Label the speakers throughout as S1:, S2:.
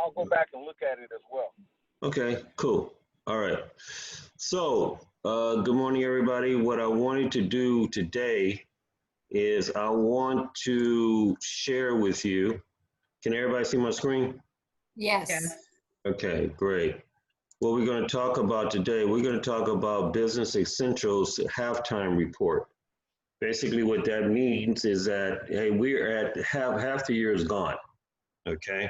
S1: I'll go back and look at it as well.
S2: Okay, cool. All right. So, good morning, everybody. What I wanted to do today is I want to share with you. Can everybody see my screen?
S3: Yes.
S2: Okay, great. What we're going to talk about today, we're going to talk about Business Essentials halftime report. Basically, what that means is that, hey, we're at half the year is gone, okay?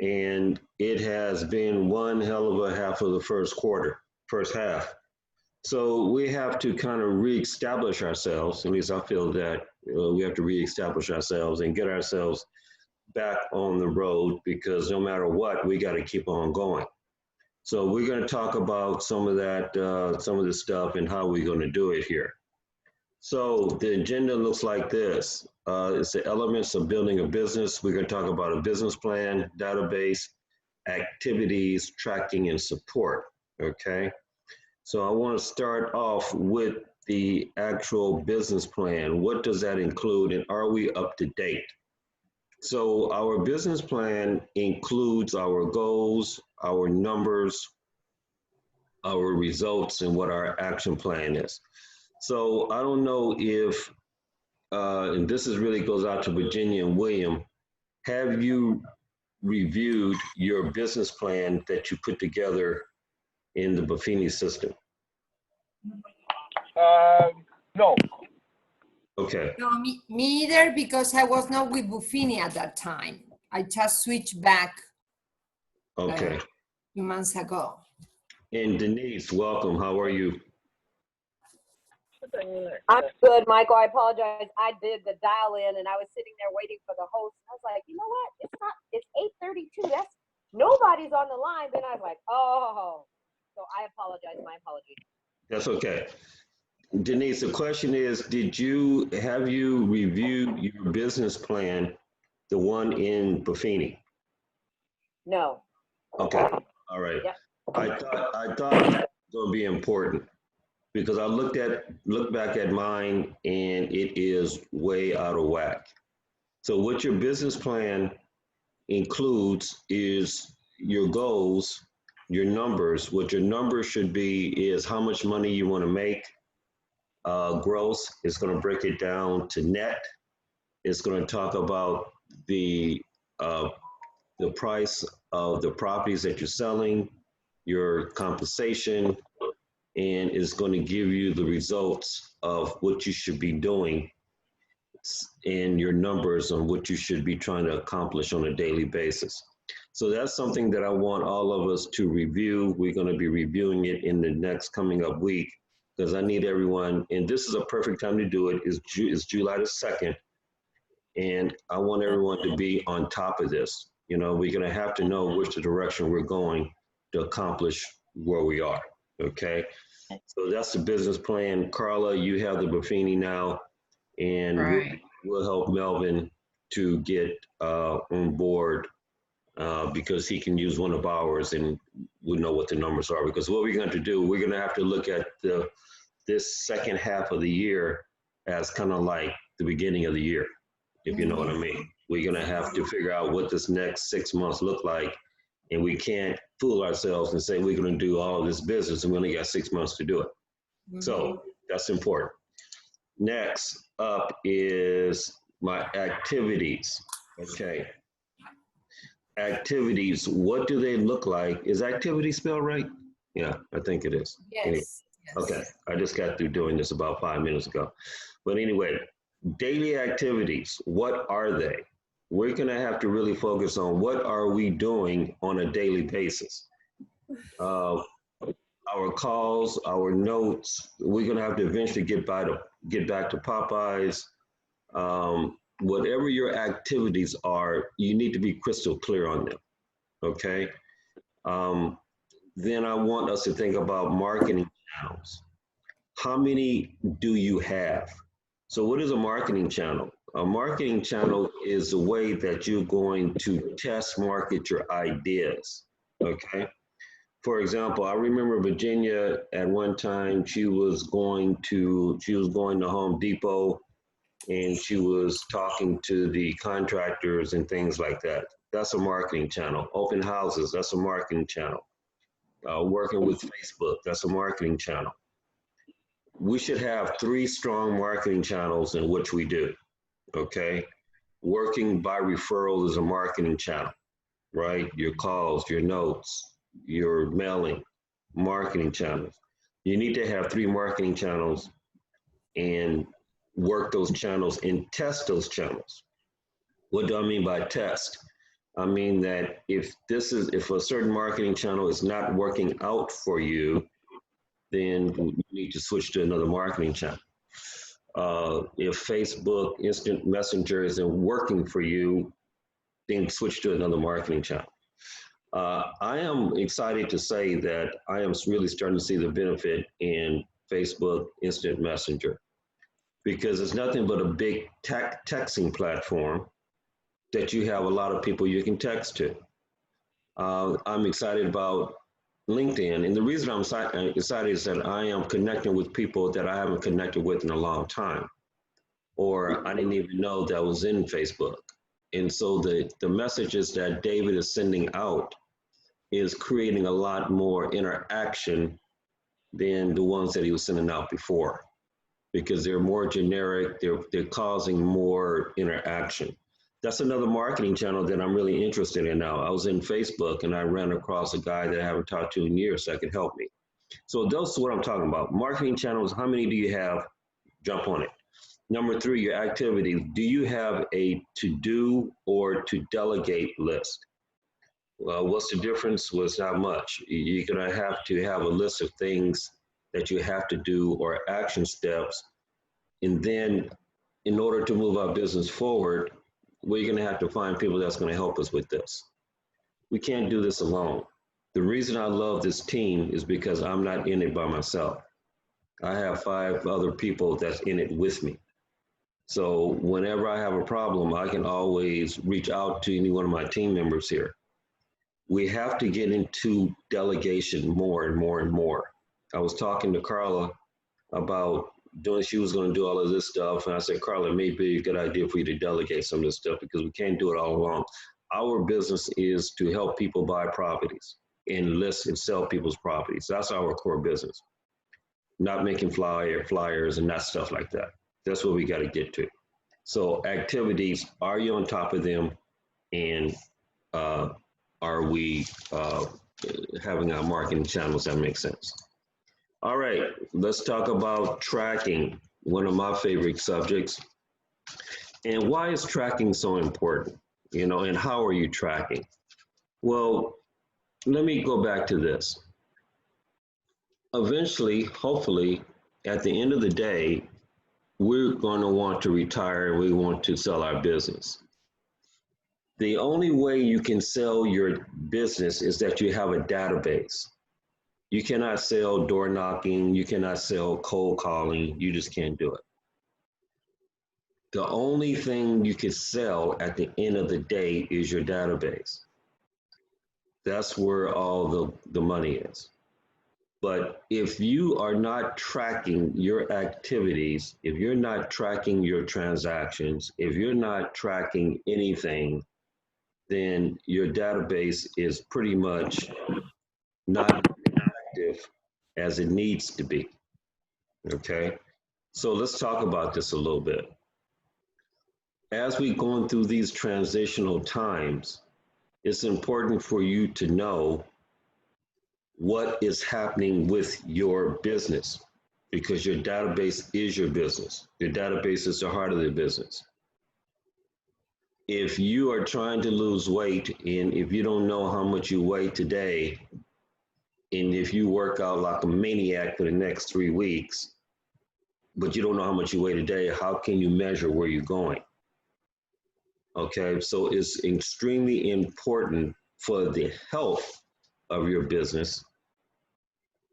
S2: And it has been one hell of a half of the first half. So we have to kind of reestablish ourselves. At least I feel that we have to reestablish ourselves and get ourselves back on the road, because no matter what, we got to keep on going. So we're going to talk about some of that, some of the stuff and how we're going to do it here. So the agenda looks like this. It's the elements of building a business. We're going to talk about a business plan, database, activities, tracking, and support, okay? So I want to start off with the actual business plan. What does that include, and are we up to date? So our business plan includes our goals, our numbers, our results, and what our action plan is. So I don't know if, and this is really goes out to Virginia and William, have you reviewed your business plan that you put together in the Buffini system?
S1: No.
S2: Okay.
S3: No, me either, because I was not with Buffini at that time. I just switched back
S2: Okay.
S3: a few months ago.
S2: And Denise, welcome. How are you?
S4: I'm good, Michael. I apologize. I did the dial in and I was sitting there waiting for the host. I was like, you know what? It's 8:32. That's nobody's on the line. Then I was like, oh. So I apologize. My apologies.
S2: That's okay. Denise, the question is, have you reviewed your business plan, the one in Buffini?
S4: No.
S2: Okay. All right.
S4: Yep.
S2: I thought that was going to be important, because I looked back at mine and it is way out of whack. So what your business plan includes is your goals, your numbers. What your numbers should be is how much money you want to make. Gross is going to break it down to net. It's going to talk about the price of the properties that you're selling, your compensation, and it's going to give you the results of what you should be doing and your numbers on what you should be trying to accomplish on a daily basis. So that's something that I want all of us to review. We're going to be reviewing it in the next coming up week, because I need everyone, and this is a perfect time to do it, is July the 2nd, and I want everyone to be on top of this. You know, we're going to have to know which direction we're going to accomplish where we are, okay? So that's the business plan. Carla, you have the Buffini now, and
S5: Right.
S2: we'll help Melvin to get on board, because he can use one of ours and we'll know what the numbers are. Because what we're going to do, we're going to have to look at this second half of the year as kind of like the beginning of the year, if you know what I mean. We're going to have to figure out what this next 6 months look like, and we can't fool ourselves and say we're going to do all of this business and we only got 6 months to do it. So that's important. Next up is my activities. Okay. Activities, what do they look like? Is activity spelled right? Yeah, I think it is.
S3: Yes.
S2: Anyway,
S3: Yes.
S2: okay, I just got through doing this about 5 minutes ago. But anyway, daily activities, what are they? We're gonna have to really focus on what are we doing on a daily basis. Our calls, our notes, we're gonna have to eventually get back to Popeyes. Whatever your activities are, you need to be crystal clear on them, okay? Then I want us to think about marketing channels. How many do you have? So what is a marketing channel? A marketing channel is a way that you're going to test market your ideas, okay? For example, I remember Virginia at one time, she was going to Home Depot, and she was talking to the contractors and things like that. That's a marketing channel. Open houses, that's a marketing channel. Working with Facebook, that's a marketing channel. We should have 3 strong marketing channels in which we do, okay? Working by referral is a marketing channel, right? Your calls, your notes, your mailing, marketing channels. You need to have 3 marketing channels and work those channels and test those channels. What do I mean by test? I mean that if a certain marketing channel is not working out for you, then you need to switch to another marketing channel. If Facebook Instant Messenger isn't working for you, then switch to another marketing channel. I am excited to say that I am really starting to see the benefit in Facebook Instant Messenger, because it's nothing but a big texting platform that you have a lot of people you can text to. I'm excited about LinkedIn, and the reason I'm excited is that I am connecting with people that I haven't connected with in a long time, or I didn't even know that was in Facebook. And so the messages that David is sending out is creating a lot more interaction than the ones that he was sending out before, because they're more generic, they're causing more interaction. That's another marketing channel that I'm really interested in now. I was in Facebook and I ran across a guy that I haven't talked to in years that could help me. So those are what I'm talking about. Marketing channels, how many do you have? Jump on it. Number 3, your activities. Do you have a to-do or to delegate list? Well, what's the difference? Well, it's not much. You're gonna have to have a list of things that you have to do or action steps. And then in order to move our business forward, we're going to have to find people that's going to help us with this. We can't do this alone. The reason I love this team is because I'm not in it by myself. I have 5 other people that's in it with me. So whenever I have a problem, I can always reach out to any one of my team members here. We have to get into delegation more and more and more. I was talking to Carla about she was going to do all of this stuff. And I said, Carla, it may be a good idea for you to delegate some of this stuff because we can't do it all alone. Our business is to help people buy properties and list and sell people's properties. That's our core business. Not making flyers and that stuff like that. That's what we got to get to. So activities, are you on top of them? And are we having our marketing channels that make sense? All right, let's talk about tracking, one of my favorite subjects. And why is tracking so important? You know, and how are you tracking? Well, let me go back to this. Eventually, hopefully, at the end of the day, we're going to want to retire and we want to sell our business. The only way you can sell your business is that you have a database. You cannot sell door knocking, you cannot sell cold calling, you just can't do it. The only thing you can sell at the end of the day is your database. That's where all the money is. But if you are not tracking your activities, if you're not tracking your transactions, if you're not tracking anything, then your database is pretty much not active as it needs to be. Okay, so let's talk about this a little bit. As we're going through these transitional times, it's important for you to know what is happening with your business, because your database is your business. Your database is the heart of the business. If you are trying to lose weight and if you don't know how much you weigh today, and if you work out like a maniac for the next 3 weeks, but you don't know how much you weigh today, how can you measure where you're going? Okay, so it's extremely important for the health of your business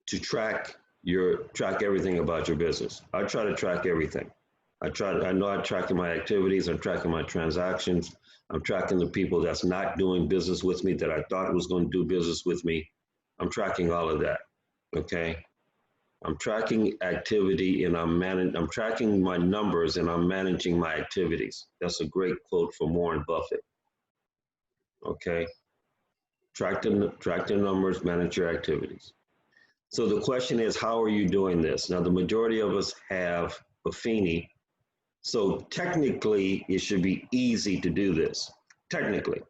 S2: to track everything about your business. I try to track everything. I know I'm tracking my activities, I'm tracking my transactions, I'm tracking the people that's not doing business with me that I thought was going to do business with me. I'm tracking all of that, okay? I'm tracking activity and I'm tracking my numbers and I'm managing my activities. That's a great quote from Warren Buffett. okay? Track the numbers, manage your activities. So the question is, how are you doing this? Now, the majority of us have Buffini, so technically it should be easy to do this, technically.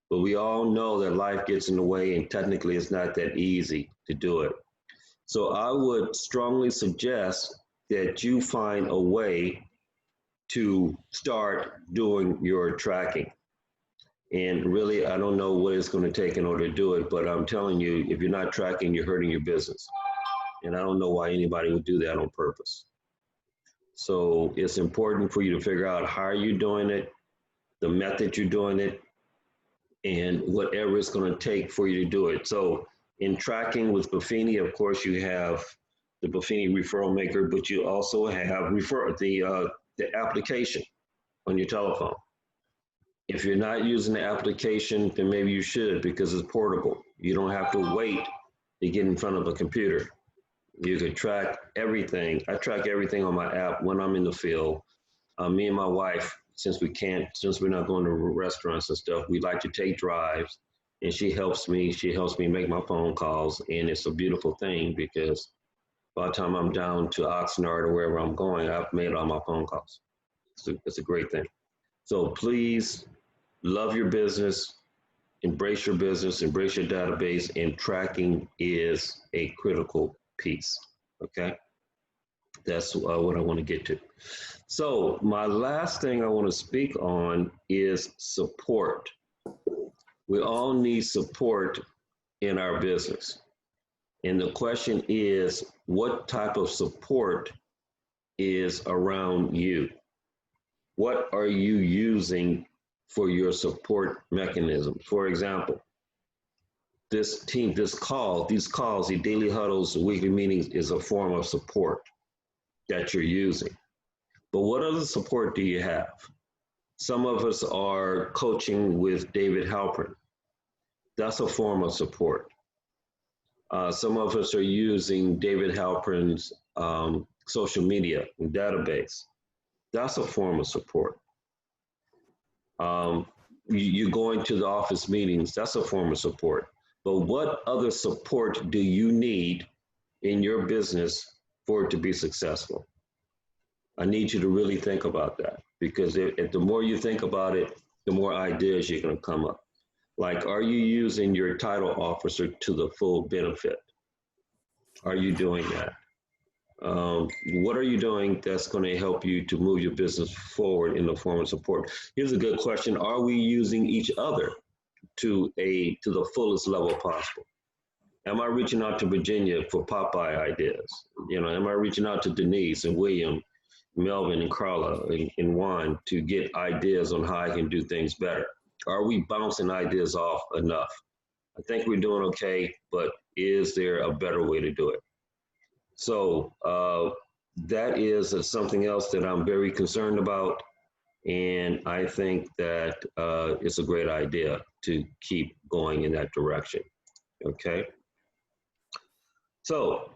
S2: But we all know that life gets in the way and technically it's not that easy to do it. So I would strongly suggest that you find a way to start doing your tracking. And really, I don't know what it's going to take in order to do it, but I'm telling you, if you're not tracking, you're hurting your business. And I don't know why anybody would do that on purpose. So it's important for you to figure out how are you doing it, the method you're doing it, and whatever it's going to take for you to do it. So in tracking with Buffini, of course, you have the Buffini referral maker, but you also have the application on your telephone. If you're not using the application, then maybe you should because it's portable. You don't have to wait to get in front of a computer. You can track everything. I track everything on my app when I'm in the field. Me and my wife, since we're not going to restaurants and stuff, we like to take drives, and she helps me make my phone calls, and it's a beautiful thing because by the time I'm down to Oxnard or wherever I'm going, I've made all my phone calls. It's a great thing. So please love your business, embrace your business, embrace your database, and tracking is a critical piece, okay? That's what I want to get to. So my last thing I want to speak on is support. We all need support in our business. And the question is, what type of support is around you? What are you using for your support mechanism? For example, this team, these calls, the daily huddles, the weekly meetings is a form of support that you're using. But what other support do you have? Some of us are coaching with David Halpern. That's a form of support. Some of us are using David Halpern's social media and database. That's a form of support. You going to the office meetings, that's a form of support. But what other support do you need in your business for it to be successful? I need you to really think about that, because if the more you think about it, the more ideas you're going to come up. Like, are you using your title officer to the full benefit? Are you doing that? What are you doing that's going to help you to move your business forward in the form of support? Here's a good question. Are we using each other to the fullest level possible? Am I reaching out to Virginia for Popeye ideas? Am I reaching out to Denise and William, Melvin and Carla and Juan to get ideas on how I can do things better? Are we bouncing ideas off enough? I think we're doing okay, but is there a better way to do it? So that is something else that I'm very concerned about. And I think that it's a great idea to keep going in that direction. Okay. So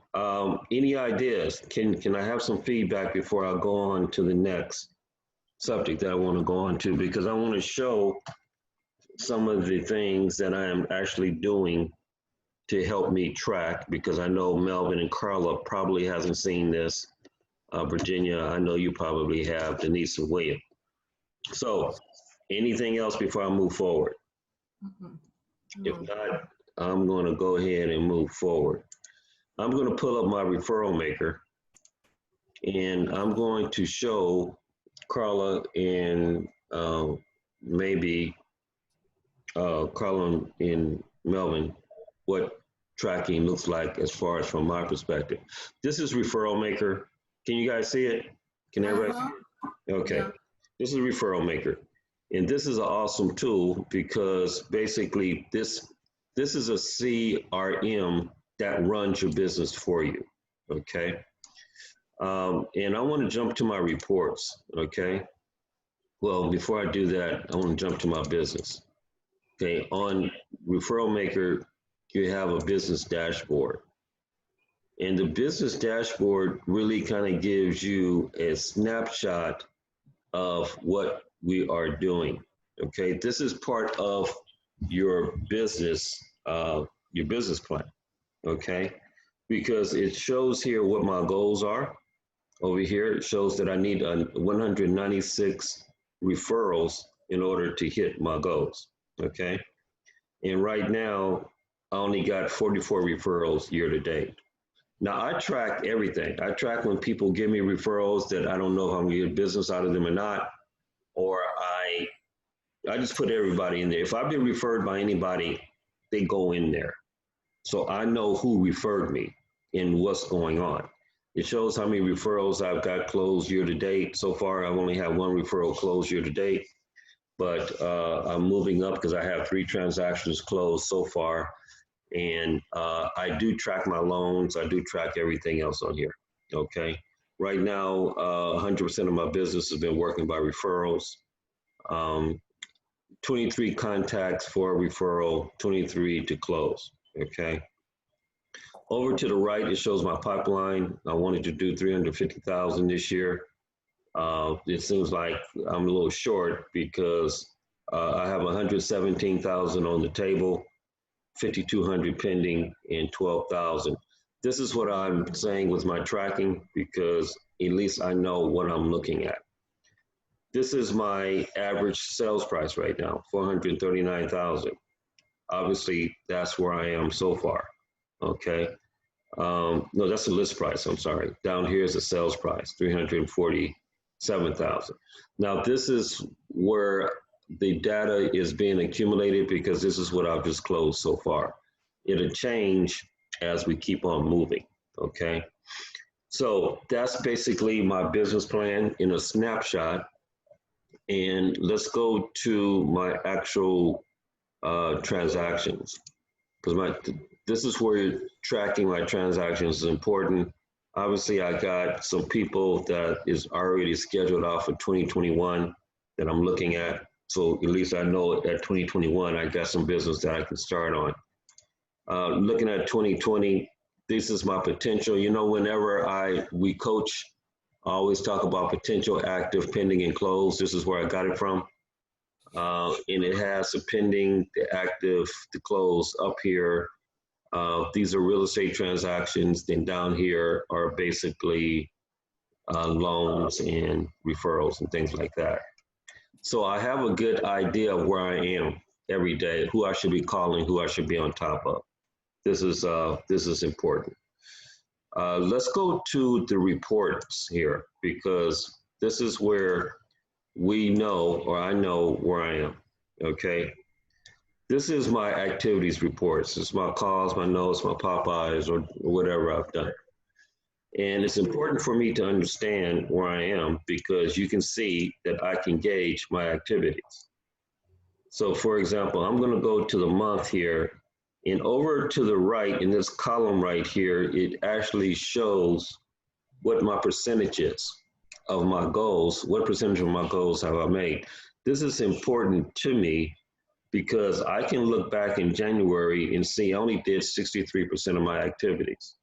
S2: any ideas? Can I have some feedback before I go on to the next subject that I want to go on to? Because I want to show some of the things that I am actually doing to help me track, because I know Melvin and Carla probably hasn't seen this. Virginia, I know you probably have, Denise and William. So anything else before I move forward? If not, I'm going to go ahead and move forward. I'm going to pull up my referral maker, and I'm going to show Carla and maybe Carla and Melvin what tracking looks like as far as from my perspective. This is referral maker. Can you guys see it? Can everybody see it? Okay. Yeah. This is referral maker. And this is an awesome tool because basically this is a CRM that runs your business for you. Okay. And I want to jump to my reports. Okay. Well, before I do that, I want to jump to my business. Okay. On referral maker, you have a business dashboard. And the business dashboard really kind of gives you a snapshot of what we are doing. Okay, this is part of your business plan, okay? Because it shows here what my goals are. Over here, it shows that I need 196 referrals in order to hit my goals, okay? And right now, I only got 44 referrals year to date. Now, I track everything. I track when people give me referrals that I don't know if I'm going to get business out of them or not, or I just put everybody in there. If I've been referred by anybody, they go in there. So I know who referred me and what's going on. It shows how many referrals I've got closed year to date. So far, I've only had one referral closed year to date, but I'm moving up because I have 3 transactions closed so far. And I do track my loans. I do track everything else on here, okay? Right now, 100% of my business has been working by referrals. 23 contacts for a referral, 23 to close, okay? Over to the right, it shows my pipeline. I wanted to do 350,000 this year. It seems like I'm a little short because I have 117,000 on the table, 5,200 pending, and 12,000. This is what I'm saying with my tracking because at least I know what I'm looking at. This is my average sales price right now, 439,000. Obviously, that's where I am so far, okay? No, that's the list price, I'm sorry. Down here is the sales price, 347,000. Now, this is where the data is being accumulated because this is what I've just closed so far. It'll change as we keep on moving, okay? So that's basically my business plan in a snapshot. And let's go to my actual transactions, because this is where tracking my transactions is important. Obviously, I got some people that is already scheduled out for 2021 that I'm looking at. So at least I know at 2021, I got some business that I can start on. Looking at 2020, this is my potential. You know, whenever we coach, I always talk about potential, active, pending, and closed. This is where I got it from. And it has the pending, the active, the closed up here. These are real estate transactions. Then down here are basically loans and referrals and things like that. So I have a good idea of where I am every day, who I should be calling, who I should be on top of. This is important. Let's go to the reports here because this is where we know, or I know where I am, okay? This is my activities reports. It's my calls, my notes, my Popeyes, or whatever I've done. And it's important for me to understand where I am because you can see that I can gauge my activities. So for example, I'm gonna go to the month here, and over to the right in this column right here, it actually shows what my percentage is of my goals. What percentage of my goals have I made? This is important to me because I can look back in January and see I only did 63% of my activities.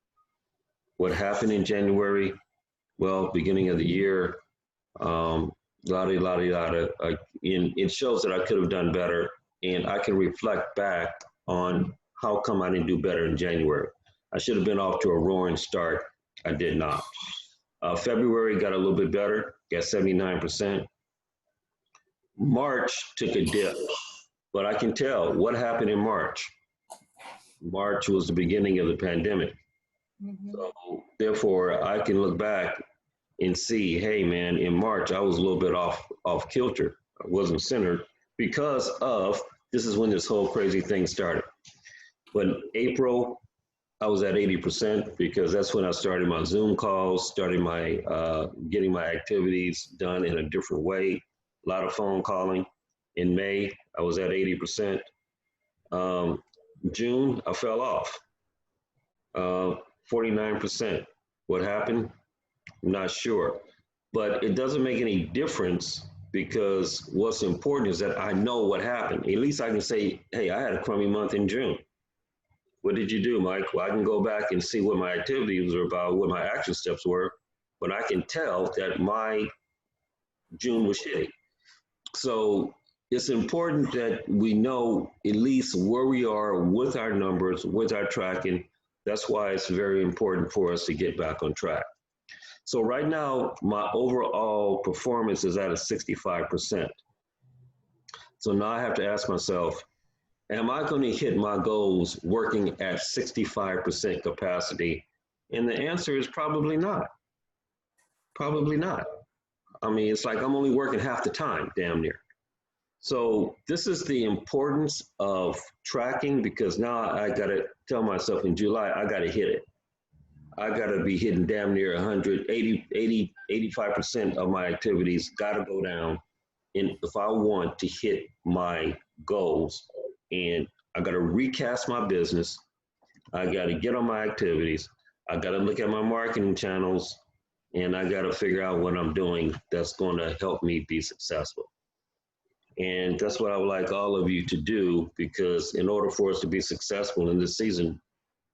S2: What happened in January? Well, beginning of the year, it shows that I could have done better, and I can reflect back on how come I didn't do better in January. I should have been off to a roaring start. I did not. February got a little bit better, got 79%. March took a dip, but I can tell what happened in March. March was the beginning of the pandemic. Mm-hmm. So therefore, I can look back and see, hey man, in March, I was a little bit off kilter. I wasn't centered because of, this is when this whole crazy thing started. But April, I was at 80% because that's when I started my Zoom calls, started my getting my activities done in a different way, a lot of phone calling. In May, I was at 80%. June, I fell off, 49%. What happened? I'm not sure, but it doesn't make any difference because what's important is that I know what happened. At least I can say, hey, I had a crummy month in June. What did you do, Mike? Well, I can go back and see what my activities were about, what my action steps were, but I can tell that my June was shitty. So it's important that we know at least where we are with our numbers, with our tracking. That's why it's very important for us to get back on track. So right now, my overall performance is at a 65%. So now I have to ask myself, am I going to hit my goals working at 65% capacity? And the answer is probably not. Probably not. I mean, it's like I'm only working half the time, damn near. So this is the importance of tracking, because now I got to tell myself in July, I got to hit it. I got to be hitting damn near 85% of my activities got to go down. And if I want to hit my goals, and I got to recast my business, I got to get on my activities, I got to look at my marketing channels, and I got to figure out what I'm doing that's going to help me be successful. And that's what I would like all of you to do, because in order for us to be successful in this season,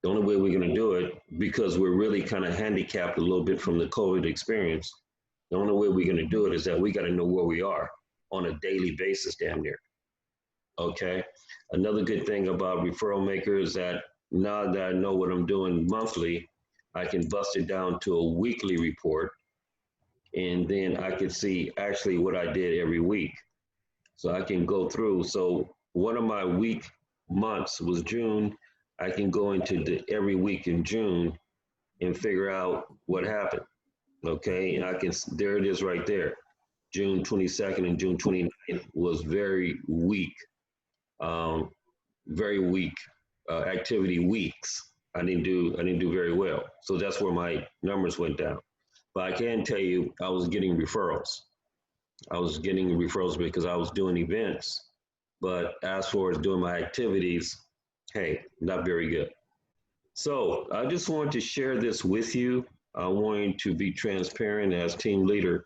S2: the only way we're going to do it, because we're really kind of handicapped a little bit from the COVID experience, the only way we're going to do it is that we got to know where we are on a daily basis, damn near. Okay. Another good thing about Referral Maker is that now that I know what I'm doing monthly, I can bust it down to a weekly report, and then I can see actually what I did every week. So I can go through. So one of my weak months was June. I can go into every week in June and figure out what happened. Okay, and I can, there it is right there. June 22nd and June 29th was very weak, activity weeks. I didn't do very well. So that's where my numbers went down. But I can tell you, I was getting referrals. I was getting referrals because I was doing events. But as far as doing my activities, hey, not very good. So I just wanted to share this with you. I wanted to be transparent as team leader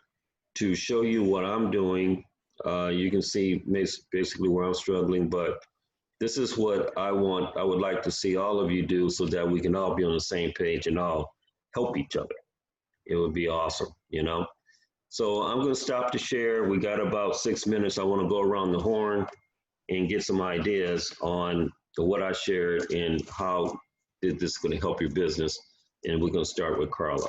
S2: to show you what I'm doing. You can see basically where I'm struggling, but this is what I want. I would like to see all of you do so that we can all be on the same page and all help each other. It would be awesome, you know? So I'm going to stop to share. We got about 6 minutes. I want to go around the horn and get some ideas on what I shared and how this is going to help your business. And we're going to start with Carla.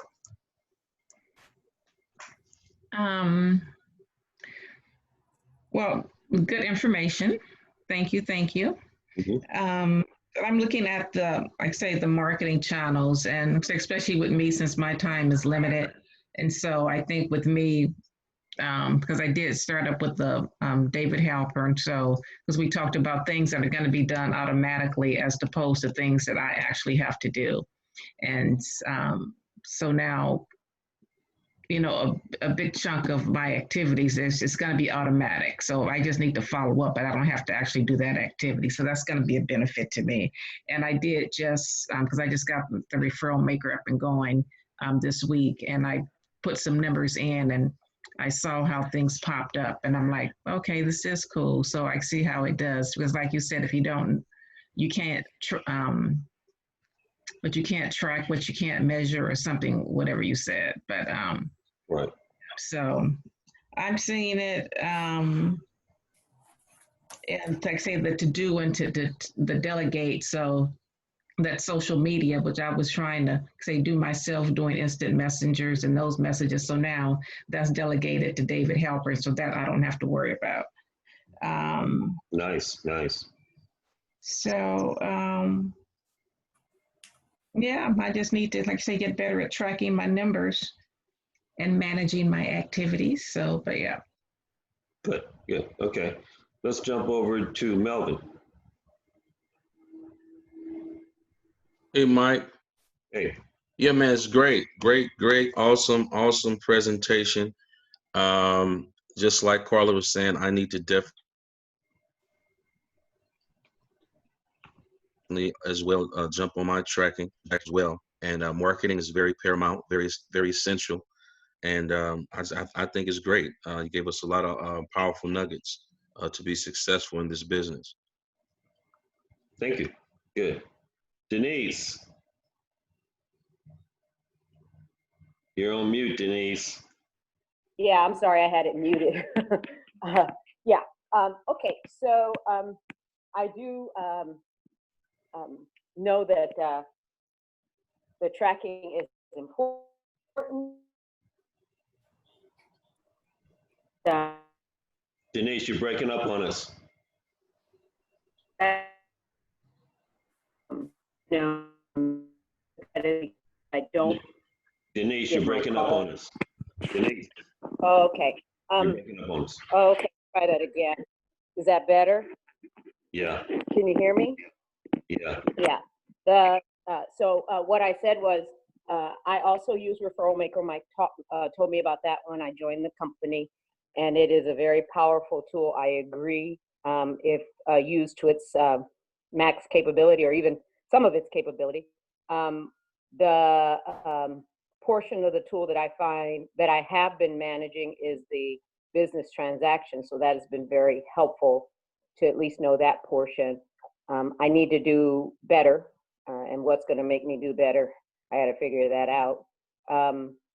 S5: Well, good information. Thank you. Thank you.
S2: Mhm.
S5: I'm looking at the marketing channels, and especially with me, since my time is limited. And so I think with me, because I did start up with the David Halpern, so because we talked about things that are going to be done automatically as opposed to things that I actually have to do. And so now, you know, a big chunk of my activities is just going to be automatic. So I just need to follow up, but I don't have to actually do that activity. So that's going to be a benefit to me. And I did just, because I just got the Referral Maker up and going this week, and I put some numbers in and I saw how things popped up, and I'm like, okay, this is cool. So I see how it does, because like you said, if you don't, you can't, but you can't track what you can't measure or something, whatever you said. But
S2: Right.
S5: so I'm seeing it, and like I say, the to do and to the delegate. So that social media, which I was trying to say, do myself doing instant messengers and those messages. So now that's delegated to David Halpern, so that I don't have to worry about.
S2: Nice.
S5: So, yeah, I just need to, like I say, get better at tracking my numbers and managing my activities. So, but yeah.
S2: Good. Okay. Let's jump over to Melvin.
S6: Hey, Mike.
S2: Hey.
S6: Yeah, man, it's great. Awesome presentation. Just like Carla was saying, I need to definitely as well jump on my tracking as well. And marketing is very paramount, very essential. And I think it's great. You gave us a lot of powerful nuggets to be successful in this business.
S2: Thank you. Good. Denise. You're on mute, Denise.
S4: Yeah, I'm sorry, I had it muted. Yeah, Okay, so I do know that the tracking is important.
S2: Denise, you're breaking up on us.
S4: No, I don't.
S2: Denise,
S4: Get
S2: you're
S4: my
S2: breaking up
S4: call.
S2: on us. Denise,
S4: Okay.
S2: you're breaking up on us.
S4: Okay. Try that again. Is that better?
S2: Yeah,
S4: Can you hear me?
S2: yeah.
S4: Yeah. So what I said was I also use Referral Maker. Mike told me about that when I joined the company, and it is a very powerful tool. I agree. If used to its max capability, or even some of its capability, the portion of the tool that I find that I have been managing is the business transaction. So that has been very helpful to at least know that portion. I need to do better, and what's going to make me do better, I had to figure that out.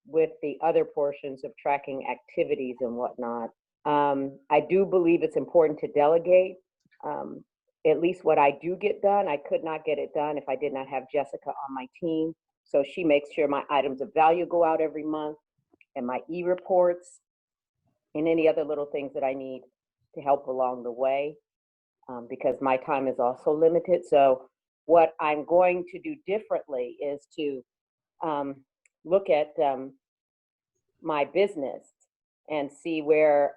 S4: With the other portions of tracking activities and whatnot, I do believe it's important to delegate. At least what I do get done, I could not get it done if I did not have Jessica on my team. So she makes sure my items of value go out every month, and my e-reports, and any other little things that I need to help along the way, because my time is also limited. So what I'm going to do differently is to look at my business and see where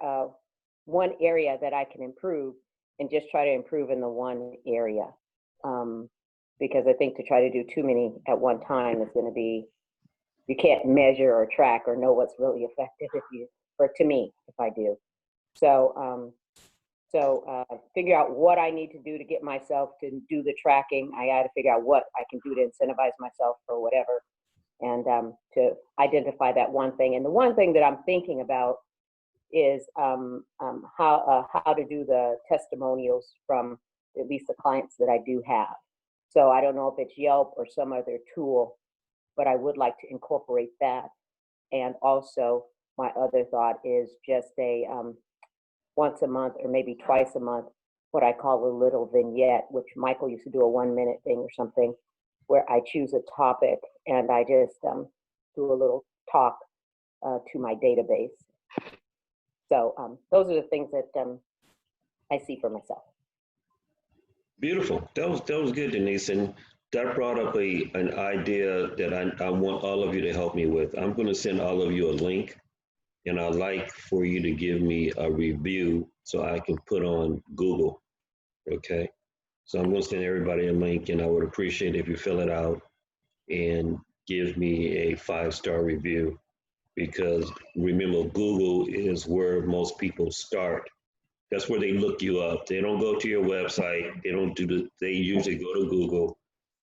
S4: one area that I can improve, and just try to improve in the one area. Because I think to try to do too many at one time is going to be, you can't measure or track or know what's really effective to me, if I do. So, figure out what I need to do to get myself to do the tracking. I got to figure out what I can do to incentivize myself or whatever, and to identify that one thing. And the one thing that I'm thinking about is how to do the testimonials from at least the clients that I do have. So I don't know if it's Yelp or some other tool, but I would like to incorporate that. And also, my other thought is just a once a month or maybe twice a month, what I call a little vignette, which Michael used to do, a 1-minute thing or something, where I choose a topic and I just do a little talk to my database. So those are the things that I see for myself.
S2: Beautiful. That was good, Denise. And that brought up an idea that I want all of you to help me with. I'm going to send all of you a link, and I'd like for you to give me a review so I can put on Google. Okay. So I'm going to send everybody a link, and I would appreciate if you fill it out and give me a 5-star review, because remember, Google is where most people start. That's where they look you up. They don't go to your website. They don't do they usually go to Google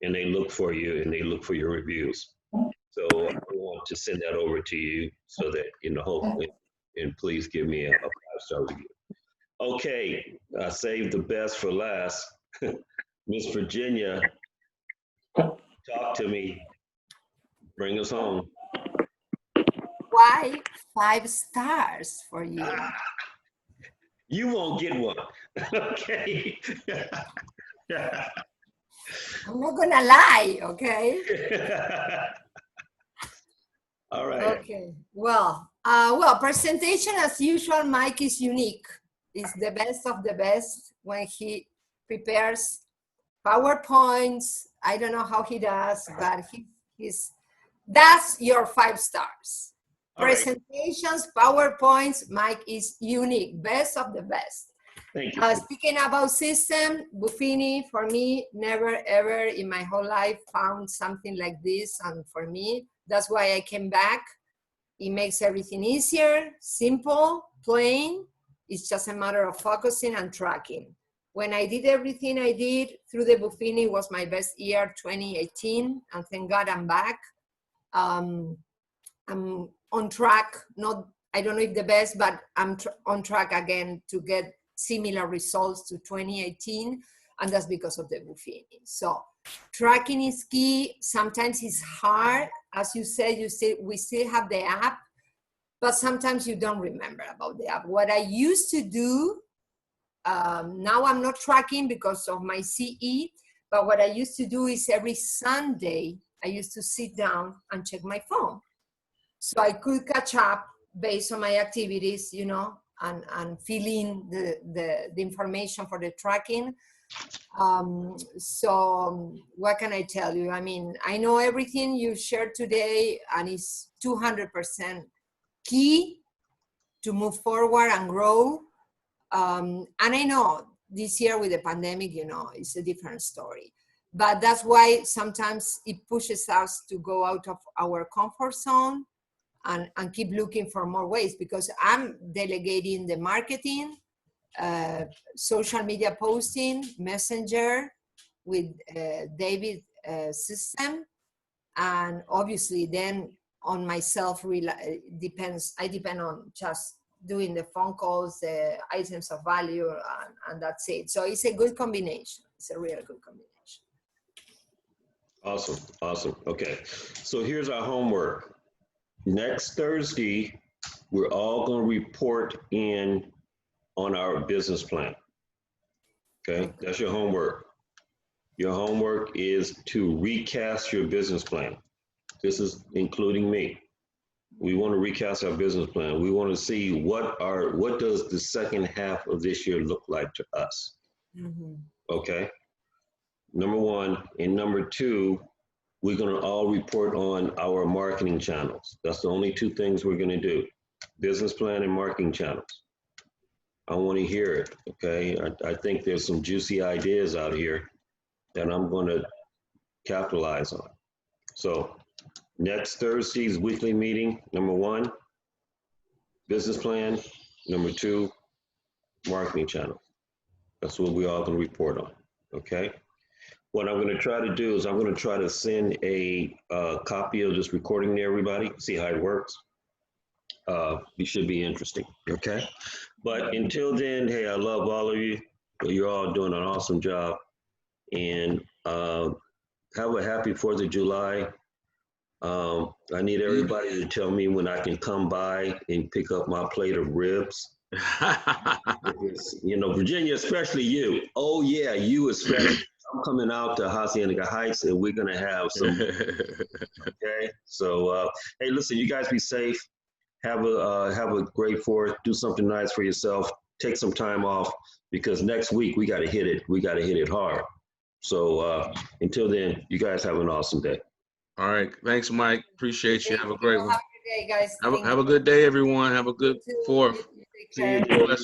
S2: and they look for you and they look for your reviews. So I want to send that over to you so that, hopefully, and please give me a 5-star review. Okay, I saved the best for last. Miss Virginia, talk to me. Bring us home.
S3: Why 5 stars for you?
S2: You won't get one. Okay.
S3: I'm not gonna lie, okay?
S2: All right.
S3: Okay. Well, presentation as usual. Mike is unique. He's the best of the best when he prepares PowerPoints. I don't know how he does, but that's your 5 stars.
S2: All right.
S3: Presentations, PowerPoints, Mike is unique, best of the best.
S2: Thank you.
S3: Speaking about system, Buffini, for me, never ever in my whole life found something like this. And for me, that's why I came back. It makes everything easier, simple, plain. It's just a matter of focusing and tracking. When I did everything I did through the Buffini, was my best year, 2018, and thank God I'm back. I'm on track, I don't know if the best, but I'm on track again to get similar results to 2018, and that's because of the Buffini. So tracking is key. Sometimes it's hard. As you said, we still have the app, but sometimes you don't remember about the app. What I used to do Now I'm not tracking because of my CE, but what I used to do is every Sunday, I used to sit down and check my phone. So I could catch up based on my activities, you know, and fill in the information for the tracking. So what can I tell you? I mean, I know everything you shared today, and it's 200% key to move forward and grow. And I know this year with the pandemic, you know, it's a different story. But that's why sometimes it pushes us to go out of our comfort zone and keep looking for more ways, because I'm delegating the marketing, social media posting, messenger with David system, and obviously then on myself depends. I depend on just doing the phone calls, the items of value, and that's it. So it's a good combination. It's a real good combination.
S2: Awesome, awesome. Okay, so here's our homework. Next Thursday, we're all going to report in on our business plan. Okay, that's your homework. Your homework is to recast your business plan. This is including me. We want to recast our business plan. We want to see what does the second half of this year look like to us.
S3: Mm-hmm.
S2: Okay. Number one, and number two, we're going to all report on our marketing channels. That's the only two things we're going to do: business plan and marketing channels. I want to hear it. Okay. I think there's some juicy ideas out here that I'm going to capitalize on. So next Thursday's weekly meeting, number one, business plan. Number two, marketing channel. That's what we all going to report on. Okay. What I'm going to try to do is I'm going to try to send a copy of this recording to everybody, see how it works. It should be interesting. Okay. But until then, hey, I love all of you. You're all doing an awesome job. And have a happy 4th of July. I need everybody to tell me when I can come by and pick up my plate of ribs. Because, you know, Virginia, especially you. Oh yeah, you especially. I'm coming out to Hacienda Heights, and we're gonna have some. Okay, so hey, listen, you guys be safe. Have a great 4th. Do something nice for yourself. Take some time off, because next week we got to hit it. We got to hit it hard. So until then, you guys have an awesome day.
S6: All right. Thanks, Mike. Appreciate you. Have a great one.
S3: Have a good day, guys.
S6: Have a good day, everyone. Have a good 4th.
S3: Take care.
S2: See you.